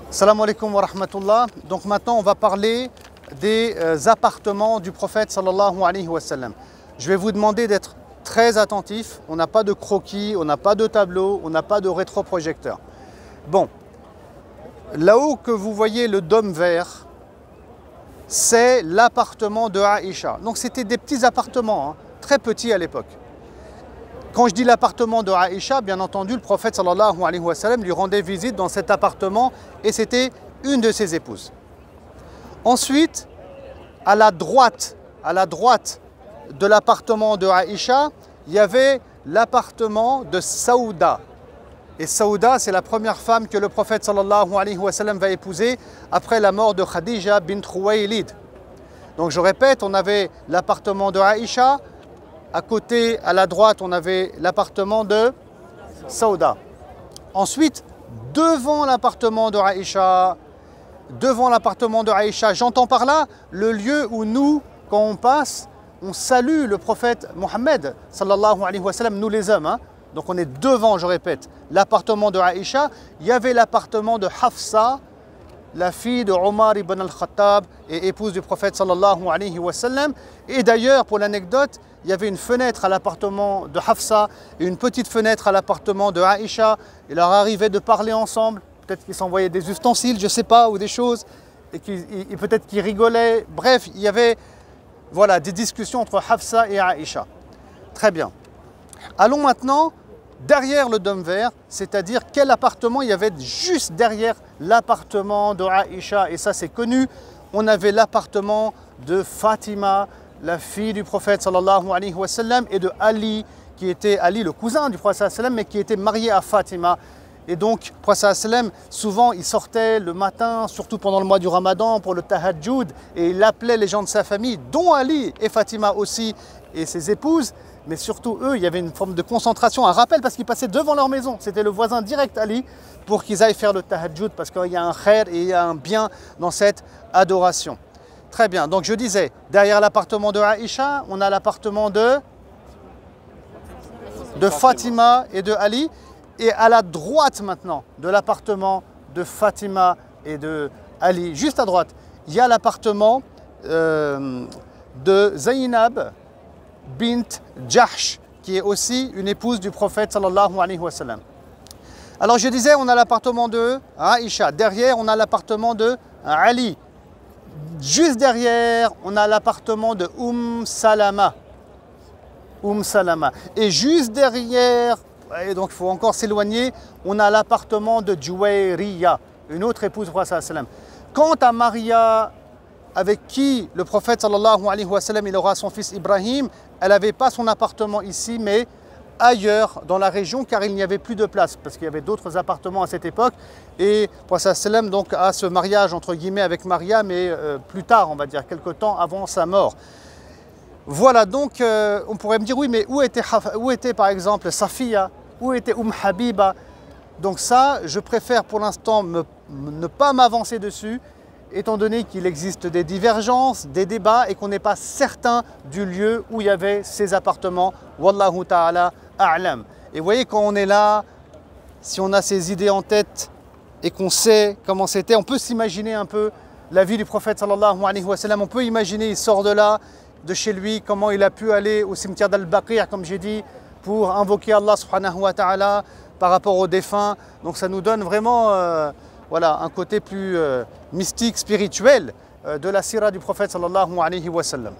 Salam alaikum wa rahmatullah. Donc maintenant on va parler des appartements du prophète sallallahu alayhi wa sallam. Je vais vous demander d'être très attentifs. On n'a pas de croquis, on n'a pas de tableau, on n'a pas de rétroprojecteur. Bon, là-haut que vous voyez le dôme vert, c'est l'appartement de Aïcha. Donc c'était des petits appartements, très petits à l'époque. Quand je dis l'appartement de Aïcha, bien entendu, le prophète sallallahu alayhi wa sallam lui rendait visite dans cet appartement et c'était une de ses épouses. Ensuite, à la droite de l'appartement de Aïcha, il y avait l'appartement de Saouda. Et Saouda, c'est la première femme que le prophète sallallahu alayhi wa sallam va épouser après la mort de Khadija bint Khuwaylid. Donc je répète, on avait l'appartement de Aïcha. À côté, à la droite, on avait l'appartement de Saouda. Ensuite, devant l'appartement de Aïcha, j'entends par là le lieu où nous, quand on passe, on salue le prophète Mohammed, sallallahu alayhi wa sallam, nous les hommes. Donc on est devant, je répète, l'appartement de Aïcha. Il y avait l'appartement de Hafsa, la fille de Omar ibn al-Khattab et épouse du prophète sallallahu alayhi wa sallam. Et d'ailleurs, pour l'anecdote, il y avait une fenêtre à l'appartement de Hafsa et une petite fenêtre à l'appartement de Aïcha. Il leur arrivait de parler ensemble. Peut-être qu'ils s'envoyaient des ustensiles, je ne sais pas, ou des choses. Et peut-être qu'ils rigolaient. Bref, il y avait des discussions entre Hafsa et Aïcha. Très bien. Allons maintenant derrière le dôme vert, c'est-à-dire quel appartement il y avait juste derrière l'appartement de Aïcha. Et ça, c'est connu. On avait l'appartement de Fatima, la fille du prophète sallallahu alayhi wa sallam, et de Ali, qui était Ali, le cousin du prophète sallallahu alayhi wa sallam, mais qui était marié à Fatima. Et donc, le prophète sallallahu alayhi wa sallam, souvent, il sortait le matin, surtout pendant le mois du Ramadan, pour le tahajjud, et il appelait les gens de sa famille, dont Ali et Fatima aussi, et ses épouses. Mais surtout, eux, il y avait une forme de concentration, un rappel, parce qu'ils passaient devant leur maison. C'était le voisin direct Ali, pour qu'ils aillent faire le tahajjud, parce qu'il y a un khair et il y a un bien dans cette adoration. Très bien, donc je disais, derrière l'appartement de Aïcha, on a l'appartement de Fatima et de Ali. Et à la droite maintenant de l'appartement de Fatima et de Ali, juste à droite, il y a l'appartement de Zainab bint Jahsh, qui est aussi une épouse du prophète sallallahu alayhi wa sallam. Alors je disais, on a l'appartement de Aïcha, derrière on a l'appartement de Ali. Juste derrière, on a l'appartement de Salama. Salama. Et juste derrière, et donc il faut encore s'éloigner, on a l'appartement de Juwayriya, une autre épouse du prophète sallallahu alayhi wa sallam. Quant à Maria, avec qui le prophète sallallahu alayhi wa sallam, il aura son fils Ibrahim, elle n'avait pas son appartement ici, mais ailleurs dans la région, car il n'y avait plus de place, parce qu'il y avait d'autres appartements à cette époque. Et le prophète sallam donc a ce mariage entre guillemets avec Maria, mais plus tard, on va dire, quelque temps avant sa mort. Voilà, donc on pourrait me dire, oui, mais où était par exemple Safiya, où était Habiba? Donc ça, je préfère pour l'instant ne pas m'avancer dessus, étant donné qu'il existe des divergences, des débats et qu'on n'est pas certain du lieu où il y avait ces appartements. Wallahu ta'ala a'lam. Et vous voyez, quand on est là, si on a ces idées en tête et qu'on sait comment c'était, on peut s'imaginer un peu la vie du prophète sallallahu alayhi wa sallam. On peut imaginer, il sort de là, de chez lui, comment il a pu aller au cimetière d'Al-Baqi', comme j'ai dit, pour invoquer Allah subhanahu wa ta'ala par rapport aux défunts. Donc ça nous donne vraiment un côté plus mystique, spirituel de la sira du prophète sallallahu alayhi wa sallam.